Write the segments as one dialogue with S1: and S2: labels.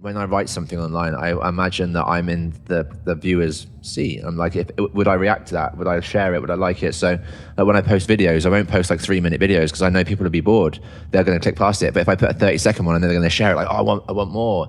S1: when I write something online, I imagine that I'm in the viewer's seat. I'm like, would I react to that? Would I share it? Would I like it? So when I post videos, I won't post like 3-minute videos because I know people will be bored. They're going to click past it. But if I put a 30-second one and they're going to share it, like, oh, I want more.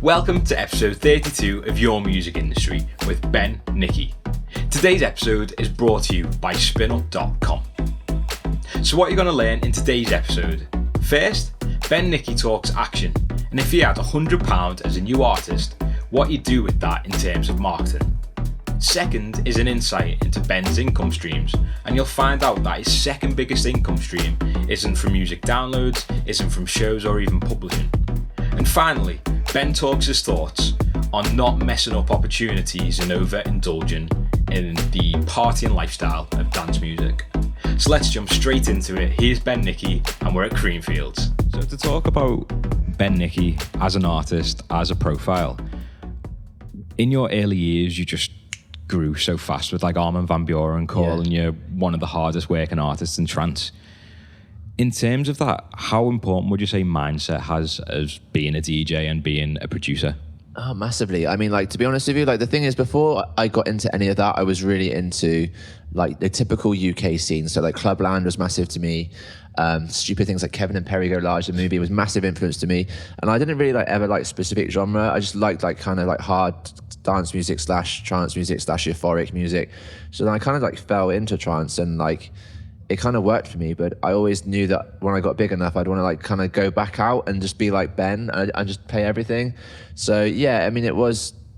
S2: Welcome to episode 32 of Your Music Industry with Ben Nicky. Today's episode is brought to you by spinup.com. So what you're going to learn in today's episode: first, Ben Nicky talks action, and if you had £100 as a new artist, what you do with that in terms of marketing. Second is an insight into Ben's income streams, and you'll find out that his second biggest income stream isn't from music downloads, isn't from shows or even publishing. And finally, Ben talks his thoughts on not messing up opportunities and overindulging in the partying lifestyle of dance music. So let's jump straight into it. Here's Ben Nicky, and we're at Creamfields. So to talk about Ben Nicky as an artist, as a profile, in your early years, you just grew so fast with like Armin Van Buuren calling you one of the hardest working artists in trance. In terms of that, how important would you say mindset has as being a DJ and being a producer?
S1: Oh, massively. I mean, like, to be honest with you, like, the thing is, before I got into any of that, I was really into like the typical UK scene. So like Clubland was massive to me. Stupid things like Kevin and Perry Go Large, the movie, was massive influence to me. And I didn't really like ever like specific genre. I just liked like kind of like hard dance music / trance music / euphoric music. So then I kind of like fell into trance, and like it kind of worked for me. But I always knew that when I got big enough, I'd want to like kind of go back out and just be like Ben and just play everything. So yeah, I mean,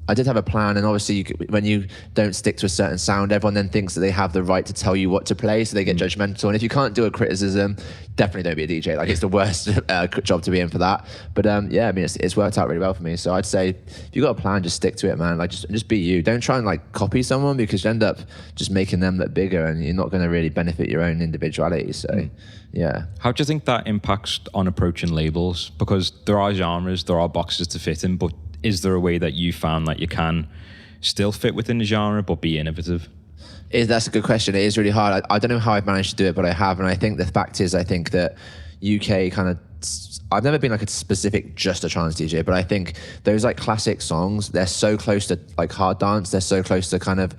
S1: I did have a plan, and obviously when you don't stick to a certain sound, everyone then thinks that they have the right to tell you what to play, so they get judgmental. And if you can't do a criticism, definitely don't be a DJ. Like, it's the worst job to be in for that. But yeah, I mean, it's worked out really well for me. So I'd say if you got a plan, just stick to it, man. Like, just be you. Don't try and like copy someone, because you end up just making them look bigger, and you're not going to really benefit your own individuality. So yeah.
S2: How do you think that impacts on approaching labels? Because there are genres, there are boxes to fit in, but is there a way that you found that you can still fit within the genre but be innovative?
S1: That's a good question. It is really hard. I don't know how I've managed to do it, but I have. And I think the fact is, I think that UK kind of, I've never been like a specific just a trance DJ, but I think those like classic songs, they're so close to like hard dance. They're so close to kind of,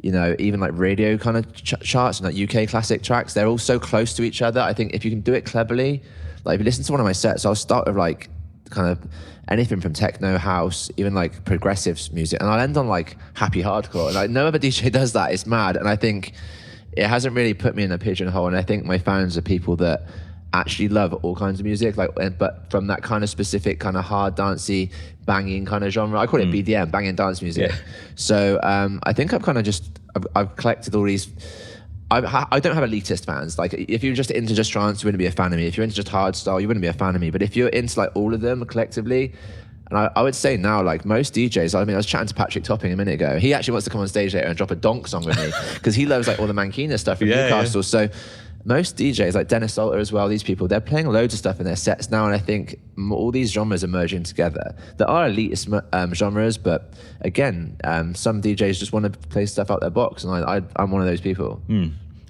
S1: you know, even like radio kind of charts and like UK classic tracks. They're all so close to each other. I think if you can do it cleverly, like if you listen to one of my sets, I'll start with like kind of anything from techno, house, even like progressive music, and I'll end on like happy hardcore. And like no other DJ does that. It's mad. And I think it hasn't really put me in a pigeonhole. And I think my fans are people that actually love all kinds of music, like, but from that kind of specific kind of hard dancey banging kind of genre. I call it BDM, banging dance music. So I think I've kind of just I've collected all these. I don't have elitist fans. Like, if you're just into just trance, you wouldn't be a fan of me. If you're into just hardstyle, you wouldn't be a fan of me. But if you're into like all of them collectively, and I would say now, like most DJs, I mean, I was chatting to Patrick Topping a minute ago. He actually wants to come on stage later and drop a donk song with me, because he loves like all the Mankina stuff from Newcastle. So most DJs, like Dennis Salter as well, these people, they're playing loads of stuff in their sets now. And I think all these genres are merging together. There are elitist genres, but again, some DJs just want to play stuff out their box. And I'm one of those people.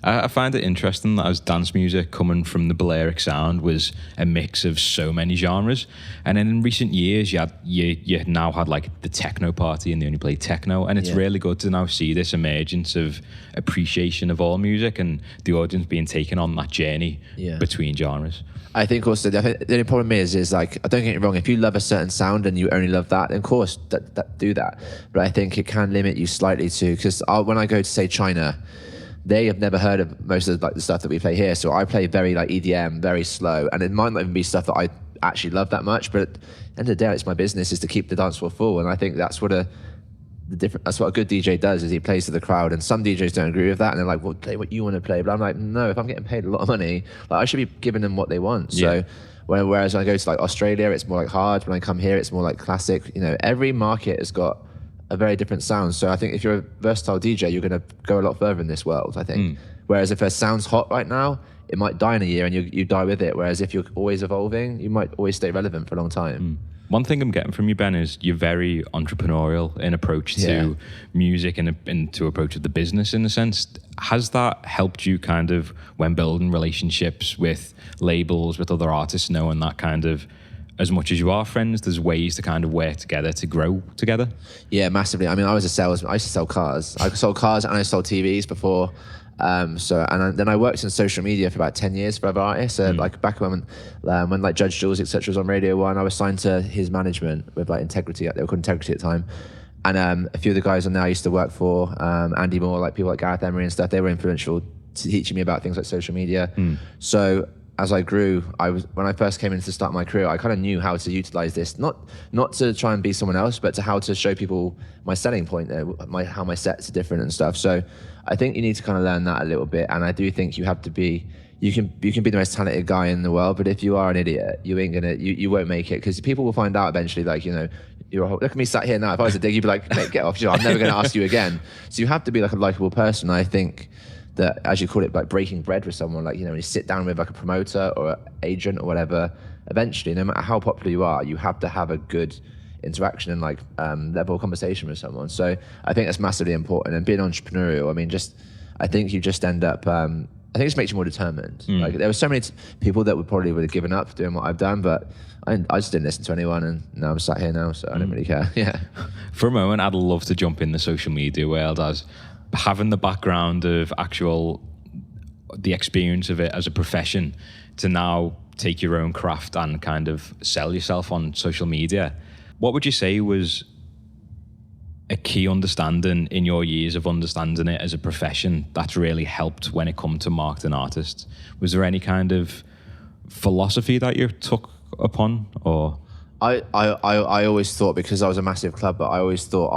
S2: I find it interesting that as dance music coming from the Balearic sound was a mix of so many genres, and then in recent years you now had like the techno party, and they only play techno, and it's really good to now see this emergence of appreciation of all music and the audience being taken on that journey between genres.
S1: I think also the only problem is like, don't get me wrong, if you love a certain sound and you only love that, then of course do that. But I think it can limit you slightly too, because when I go to say China, they have never heard of most of like the stuff that we play here. So I play very like EDM, very slow, and it might not even be stuff that I actually love that much. But at the end of the day, it's my business is to keep the dance floor full, and I think that's what that's what a good DJ does, is he plays to the crowd. And some DJs don't agree with that, and they're like, well, play what you want to play. But I'm like, no, if I'm getting paid a lot of money, like, I should be giving them what they want. So whereas when I go to like Australia, it's more like hard. When I come here, it's more like classic. You know, every market has got a very different sound. So I think if you're a versatile DJ, you're going to go a lot further in this world, I think. Whereas if a sound's hot right now, it might die in a year and you die with it. Whereas if you're always evolving, you might always stay relevant for a long time.
S2: One thing I'm getting from you, Ben, is you're very entrepreneurial in approach to music and to approach of the business in a sense. Has that helped you kind of when building relationships with labels, with other artists, knowing that kind of as much as you are friends, there's ways to kind of work together to grow together?
S1: Yeah, massively. I mean, I was a salesman. I used to sell cars. I sold cars and I sold TVs before. Then I worked in social media for about 10 years for other artists. Like back when like Judge Jules, etc., was on Radio 1, I was signed to his management with like Integrity. They were called Integrity at the time. And a few of the guys on there I used to work for, Andy Moore, like people like Gareth Emery and stuff, they were influential to teaching me about things like social media. So as I grew, when I first came in to start my career, I kind of knew how to utilize this, not to try and be someone else, but to how to show people my selling point, how my sets are different and stuff. So I think you need to kind of learn that a little bit. And I do think you have to be, you can be the most talented guy in the world, but if you are an idiot, you won't make it, because people will find out eventually, like, look at me sat here now. If I was a dig, you'd be like, mate, get off. I'm never going to ask you again. So you have to be like a likable person. I think that, as you call it, like breaking bread with someone, like, when you sit down with like a promoter or an agent or whatever, eventually, no matter how popular you are, you have to have a good interaction and like level of conversation with someone. So I think that's massively important. And being entrepreneurial, I mean, I think you just end up, I think it just makes you more determined. Like there were so many people that would have given up doing what I've done, but I just didn't listen to anyone, and now I'm sat here now, so I don't really care. Yeah.
S2: For a moment, I'd love to jump in the social media world, as having the background of the experience of it as a profession, to now take your own craft and kind of sell yourself on social media. What would you say was a key understanding in your years of understanding it as a profession that's really helped when it come to marketing artists? Was there any kind of philosophy that you took upon, or?
S1: I always thought, because I was a massive clubber, I always thought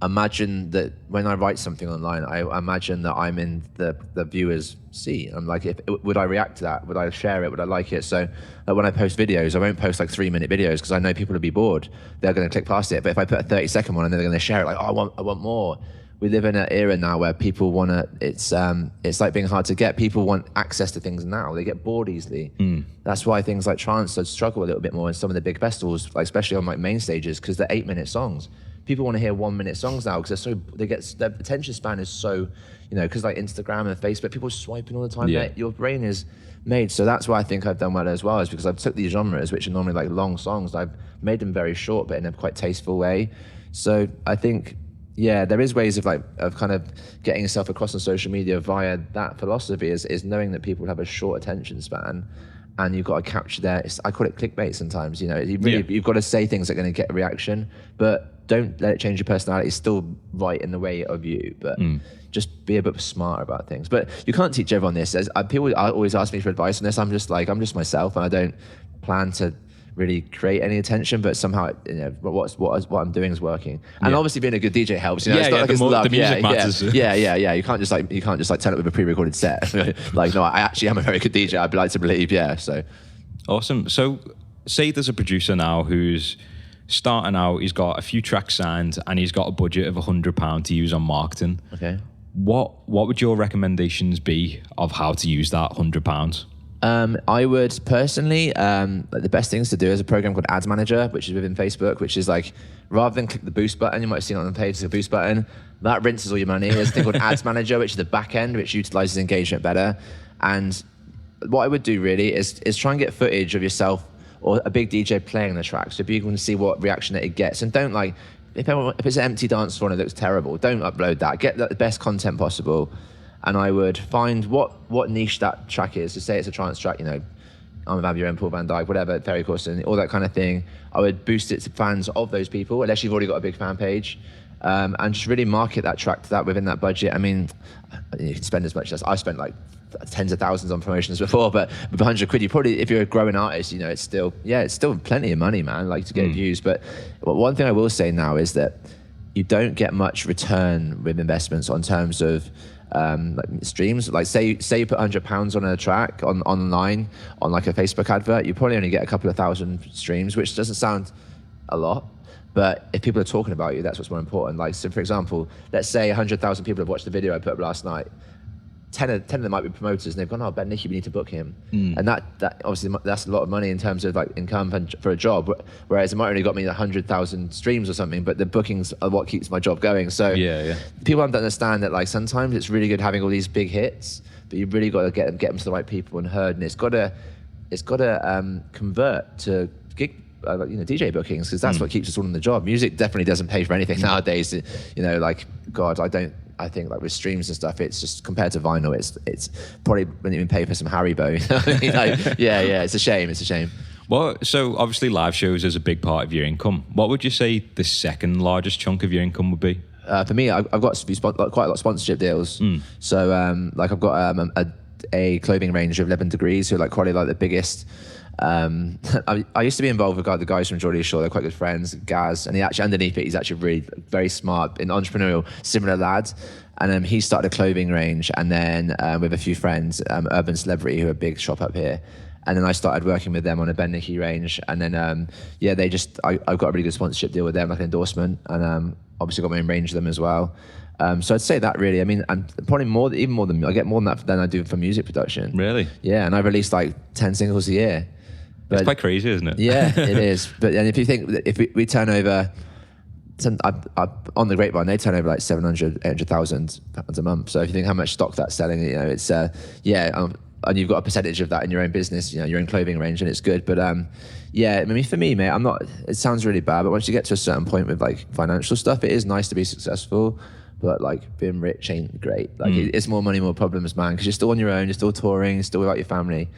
S1: imagine that when I write something online, I imagine that I'm in the viewer's seat. I'm like, would I react to that? Would I share it? Would I like it? So when I post videos, I won't post like 3-minute videos, because I know people will be bored. They're going to click past it. But if I put a 30-second one and they're going to share it, like, oh, I want more. We live in an era now where people want to, it's like being hard to get. People want access to things now. They get bored easily. That's why things like Trance struggle a little bit more in some of the big festivals, like especially on like main stages, because they're 8-minute songs. People want to hear 1-minute songs now, because their attention span is so, because like Instagram and Facebook, people are swiping all the time. Mate, your brain is made. So that's why I think I've done well as well, is because I've took these genres, which are normally like long songs, I've made them very short, but in a quite tasteful way. So I think, there is ways of kind of getting yourself across on social media via that philosophy, is knowing that people have a short attention span, and you've got to capture I call it clickbait sometimes. You've got to say things that are going to get a reaction, but don't let it change your personality. It's still right in the way of you, but just be a bit smart about things. But you can't teach everyone this. People always ask me for advice on this. I'm just myself, and I don't plan to really create any attention, but somehow what I'm doing is working. And obviously being a good DJ helps. It's not like it's love.
S2: The music matters.
S1: Yeah. You can't just turn up with a pre-recorded set. Like, no, I actually am a very good DJ, I'd like to believe. So
S2: awesome. So say there's a producer now who's starting out, he's got a few tracks signed, and he's got a budget of £100 to use on marketing.
S1: Okay.
S2: What would your recommendations be of how to use that £100?
S1: I would personally, the best things to do is a program called Ads Manager, which is within Facebook, which is like, rather than click the boost button, you might have seen it on the page, it's a boost button, that rinses all your money. There's a thing called Ads Manager, which is the back end, which utilizes engagement better. And what I would do really is try and get footage of yourself or a big DJ playing the track, so people can see what reaction that it gets. And don't if it's an empty dance floor and it looks terrible, don't upload that. Get the best content possible. And I would find what niche that track is. So say it's a trance track, Armin Van Buuren, Paul Van Dyke, whatever, Ferry Corsten, all that kind of thing. I would boost it to fans of those people, unless you've already got a big fan page, and just really market that track to that within that budget. I mean, you can spend as much as I spent like tens of thousands on promotions before, but with £100, you probably, if you're a growing artist, it's still plenty of money, man, like to get views. But one thing I will say now is that you don't get much return with investments on terms of like streams. Like say you put £100 on a track online on like a Facebook advert, you probably only get a couple of thousand streams, which doesn't sound a lot, but if people are talking about you, that's what's more important. Like, so for example, let's say 100,000 people have watched the video I put up last night. 10 of them might be promoters, and they've gone, oh, Ben Nicky, we need to book him. And that obviously, that's a lot of money in terms of like income for a job, whereas it might only got me 100,000 streams or something, but the bookings are what keeps my job going. So people have to understand that like sometimes it's really good having all these big hits, but you've really got to get them to the right people and heard, and it's got to convert to gig, DJ bookings, because that's what keeps us all in the job. Music definitely doesn't pay for anything nowadays. Like God, I think like with streams and stuff, it's just compared to vinyl, it's probably wouldn't even pay for some Haribo. It's a shame.
S2: Well, so obviously live shows is a big part of your income. What would you say the second largest chunk of your income would be?
S1: For me, I've got quite a lot of sponsorship deals. So I've got a clothing range of 11 Degrees, who are like probably like the biggest. I used to be involved with the guys from Geordie Shore. They're quite good friends, Gaz, and he actually underneath it, he's actually really very smart in Entrepreneurial, similar lad. And he started a clothing range, and then with a few friends, Urban Celebrity, who are a big shop up here. And then I started working with them on a Ben Nicky range, and then I got a really good sponsorship deal with them, like an endorsement, and obviously got my own range of them as well. So I'd say that really. I mean, I'm probably even more than I get more than that than I do for music production.
S2: Really?
S1: Yeah, and I release like 10 singles a year. But
S2: it's quite crazy, isn't it?
S1: Yeah, it is. But and if you think, if we turn over, on the Grapevine, they turn over like 800,000 pounds a month. So if you think how much stock that's selling, it's and you've got a percentage of that in your own business, your own clothing range, and it's good. But I mean, for me, mate, it sounds really bad, but once you get to a certain point with like financial stuff, it is nice to be successful. But like being rich ain't great. Like it's more money, more problems, man. Because you're still on your own, you're still touring, you're still without your family.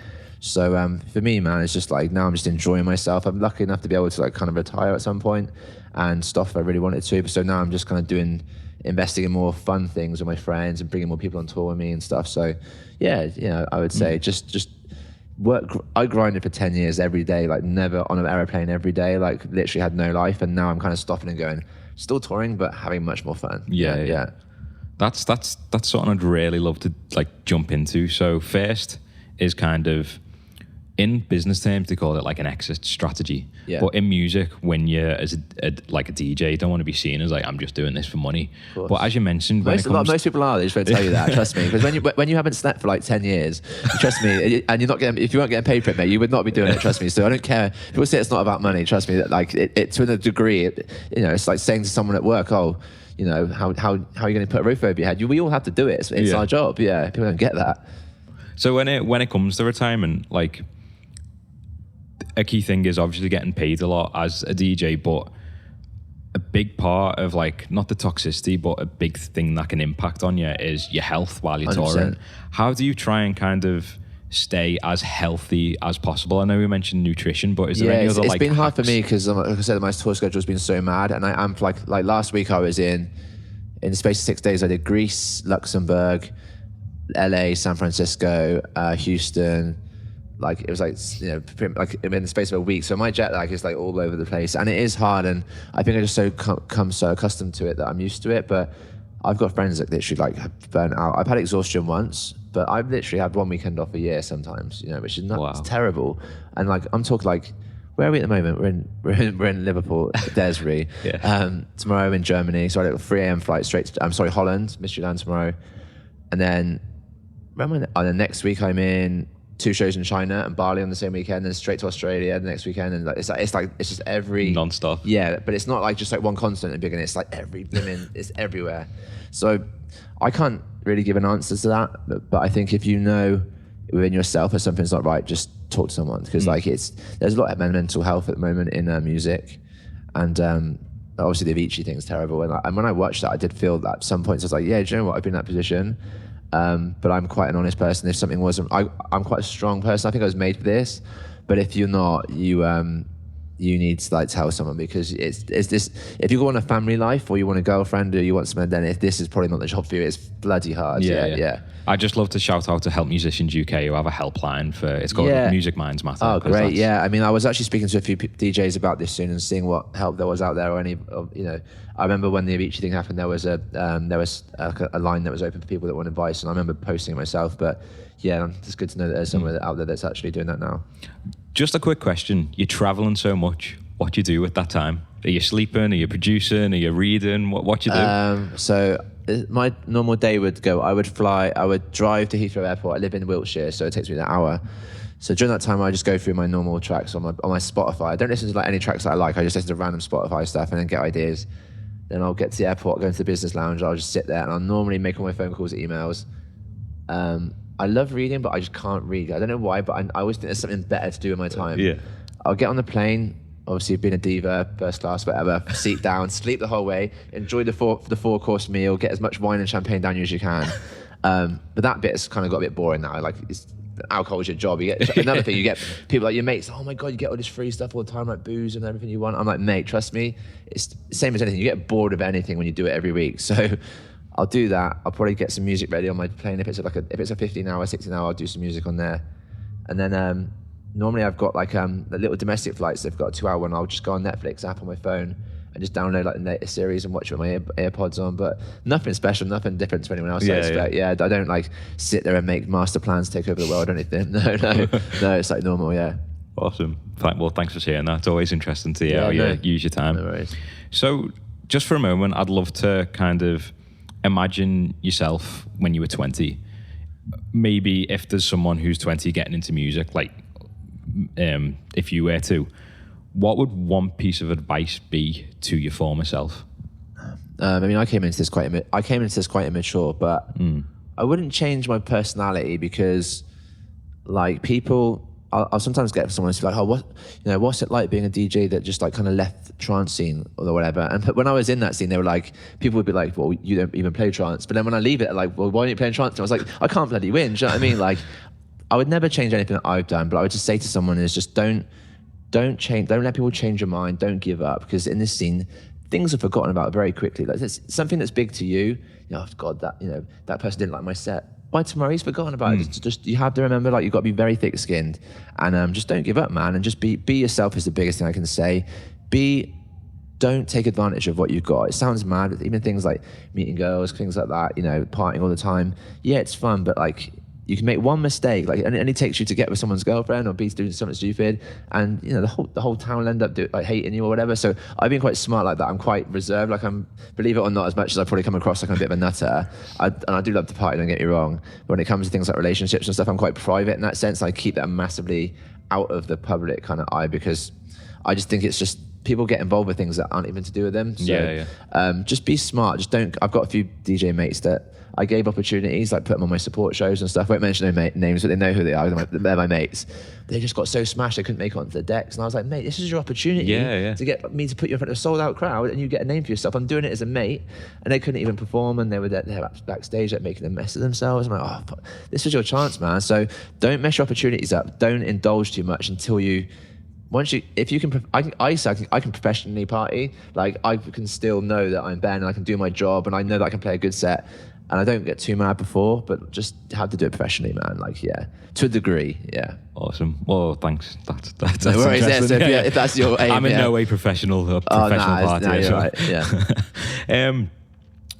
S1: So for me, man, it's just like now I'm just enjoying myself. I'm lucky enough to be able to like kind of retire at some point and stuff if I really wanted to. So now I'm just kind of investing in more fun things with my friends and bringing more people on tour with me and stuff. So I would say just work. I grinded for 10 years every day, like never on an airplane every day, like literally had no life. And now I'm kind of stopping and going, still touring, but having much more fun.
S2: Yeah. That's something I'd really love to like jump into. So first is kind of, in business terms, they call it like an exit strategy. Yeah. But in music, when you're as a DJ, you don't want to be seen as like, I'm just doing this for money. But as you mentioned, most
S1: people are. They just won't tell you that. Trust me, because when you haven't slept for like 10 years, trust me, and you're not getting, if you weren't getting paid for it, mate, you would not be doing it. Trust me. So I don't care. People say it's not about money. Trust me, that like it to a degree, it's like saying to someone at work, how are you going to put a roof over your head? We all have to do it. It's our job. Yeah, people don't get that.
S2: So when it comes to retirement, like, a key thing is obviously getting paid a lot as a DJ, but a big part of like, not the toxicity, but a big thing that can impact on you is your health while you're
S1: 100%.
S2: touring. How do you try and kind of stay as healthy as possible? I know we mentioned nutrition, but is there any other
S1: it's
S2: like
S1: been hard
S2: hacks?
S1: for me because like I said, my tour schedule has been so mad, and I am like last week I was in the space of 6 days I did Greece, Luxembourg, LA, San Francisco, Houston. Like it was like like in the space of a week. So my jet lag is like all over the place, and it is hard. And I think I just come so accustomed to it that I'm used to it. But I've got friends that literally like have burnt out. I've had exhaustion once, but I've literally had one weekend off a year sometimes. Which is not it's terrible. And like I'm talking like, where are we at the moment? We're in Liverpool, Desiree. Tomorrow in Germany. So I got a 3 a.m. flight straight to Holland, Midtjylland tomorrow, and then next week I'm in 2 shows in China and Bali on the same weekend, then straight to Australia the next weekend, and it's just every
S2: non-stop.
S1: Yeah, but it's not like just like one continent big, and it's like it's everywhere. So I can't really give an answer to that, but I think if you know within yourself if something's not right, just talk to someone, because like there's a lot of mental health at the moment in music, and obviously the Avicii thing's terrible. And when I watched that, I did feel that at some points I was like, yeah, do you know what? I've been in that position. But I'm quite an honest person. If something wasn't, I'm quite a strong person. I think I was made for this. But if you're not, you need to like tell someone, because it's this. If you want a family life, or you want a girlfriend, or you want someone, then if this is probably not the job for you. It's bloody hard. Yeah.
S2: I just love to shout out to Help Musicians UK, who have a helpline for, it's called Music Minds Matter.
S1: Oh, great. Yeah. I mean, I was actually speaking to a few DJs about this soon and seeing what help there was out there, or any, I remember when the Avicii thing happened, there was a line that was open for people that wanted advice, and I remember posting it myself. But yeah, it's good to know that there's someone out there that's actually doing that now.
S2: Just a quick question. You're traveling so much. What do you do with that time? Are you sleeping? Are you producing? Are you reading? What you do?
S1: So my normal day would go, I would drive to Heathrow Airport. I live in Wiltshire, so it takes me an hour. So during that time, I just go through my normal tracks on my Spotify. I don't listen to like any tracks that I like. I just listen to random Spotify stuff and then get ideas. Then I'll get to the airport, go into the business lounge. I'll just sit there and I'll normally make all my phone calls, emails. I love reading, but I just can't read. I don't know why, but I always think there's something better to do with my time.
S2: Yeah.
S1: I'll get on the plane. Obviously, being a diva, first class, whatever, seat down, sleep the whole way, enjoy the four-course meal, get as much wine and champagne down you as you can. But that bit's kind of got a bit boring now. Like, alcohol is your job. You get another thing. You get people like your mates. Oh my god, you get all this free stuff all the time, like booze and everything you want. I'm like, mate, trust me, it's the same as anything. You get bored of anything when you do it every week. So I'll do that. I'll probably get some music ready on my plane. If it's a 15-hour, 16-hour, I'll do some music on there, and then. Normally I've got like the little domestic flights. They've got a 2-hour one. I'll just go on Netflix app on my phone and just download like the latest series and watch it with my AirPods on. But nothing special, nothing different to anyone else. I don't like sit there and make master plans to take over the world or anything. No, it's like normal. Yeah.
S2: Awesome. Well, thanks for sharing that. It's always interesting to hear how you use your time.
S1: No worries.
S2: So just for a moment, I'd love to kind of imagine yourself when you were 20. Maybe if there's someone who's 20 getting into music, like. If you were to, what would one piece of advice be to your former self?
S1: I mean, I came into this quite immature, but I wouldn't change my personality because, like, people, I'll sometimes get someone who's like, oh, what's it like being a DJ that just like kind of left the trance scene or whatever? And when I was in that scene, they were like, people would be like, well, you don't even play trance. But then when I leave it, like, well, why aren't you playing trance? And I was like, I can't bloody win. Do you know what I mean? Like. I would never change anything that I've done, but I would just say to someone is just don't change, don't let people change your mind, don't give up, because in this scene, things are forgotten about very quickly. Like it's something that's big to you. Oh God, that person didn't like my set. By tomorrow, he's forgotten about it. Just you have to remember, like you've got to be very thick-skinned, and just don't give up, man, and just be yourself is the biggest thing I can say. Don't take advantage of what you've got. It sounds mad, but even things like meeting girls, things like that, partying all the time. Yeah, it's fun, but like. You can make one mistake, like, and it takes you to get with someone's girlfriend or be doing something stupid, and the whole town will end up hating you or whatever. So I've been quite smart like that. I'm quite reserved. Like believe it or not, as much as I probably come across like I'm a bit of a nutter, and I do love to party. Don't get me wrong. But when it comes to things like relationships and stuff, I'm quite private in that sense. I keep that massively out of the public kind of eye because I just think it's just people get involved with things that aren't even to do with them. So, just be smart. Just don't. I've got a few DJ mates that. I gave opportunities, like put them on my support shows and stuff. I won't mention no names, but they know who they are. They're my mates. They just got so smashed they couldn't make it onto the decks. And I was like, mate, this is your opportunity to get me to put you in front of a sold out crowd and you get a name for yourself. I'm doing it as a mate. And they couldn't even perform and they were there backstage like making a mess of themselves. I'm like, oh, fuck. This is your chance, man. So don't mess your opportunities up. Don't indulge too much until you... I can professionally party. Like I can still know that I'm Ben and I can do my job and I know that I can play a good set. And I don't get too mad before, but just have to do it professionally, man. Like, yeah, to a degree, yeah.
S2: Awesome. Well, thanks. That's
S1: no worries there. So if that's your aim,
S2: I'm in no way professional party.
S1: No, you're right. Yeah.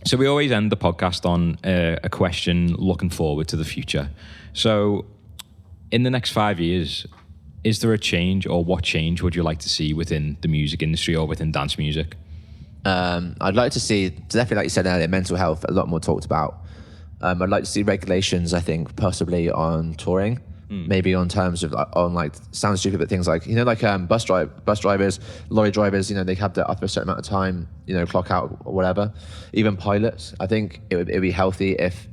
S2: So we always end the podcast on a question looking forward to the future. So, in the next 5 years, is there a change, or what change would you like to see within the music industry or within dance music?
S1: I'd like to see, definitely like you said earlier, mental health a lot more talked about. I'd like to see regulations, I think, possibly on touring, maybe on terms of sounds stupid, but things like, bus drivers, lorry drivers, they have to, after a certain amount of time, clock out or whatever. Even pilots, I think it would be healthy if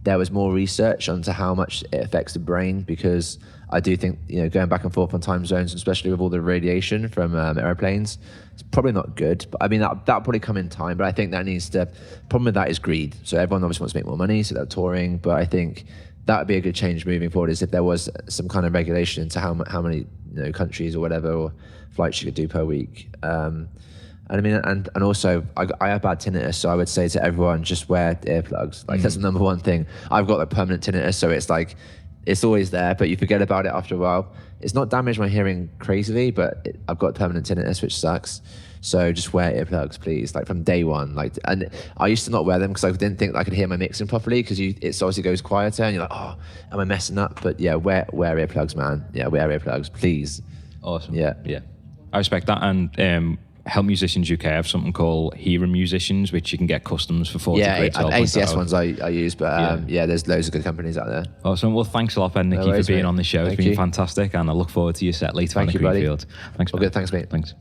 S1: there was more research onto how much it affects the brain, because I do think, going back and forth on time zones, especially with all the radiation from airplanes, it's probably not good. But I mean, that'll probably come in time, but I think that needs to, problem with that is greed. So everyone obviously wants to make more money, so they're touring, but I think that would be a good change moving forward, is if there was some kind of regulation into how many countries or whatever, or flights you could do per week. And I mean, and also I have bad tinnitus, so I would say to everyone, just wear earplugs. Like that's the number one thing. I've got like permanent tinnitus, so it's like, it's always there, but you forget about it after a while. It's not damaged my hearing crazily, but I've got permanent tinnitus, which sucks. So just wear earplugs, please, like from day one. And I used to not wear them because I didn't think I could hear my mixing properly, because it obviously goes quieter and you're like, oh, am I messing up? But yeah, wear earplugs, man. Yeah, wear earplugs, please.
S2: Awesome.
S1: Yeah.
S2: I respect that. And Help Musicians UK have something called Hero Musicians, which you can get customs for 40 quid.
S1: ACS ones I use, but there's loads of good companies out there.
S2: Awesome. Well, thanks a lot, Ben Nicky, for being on the show. It's been fantastic, and I look forward to your set later on at Creamfields. Thanks,
S1: All good. Thanks, mate.
S2: Thanks.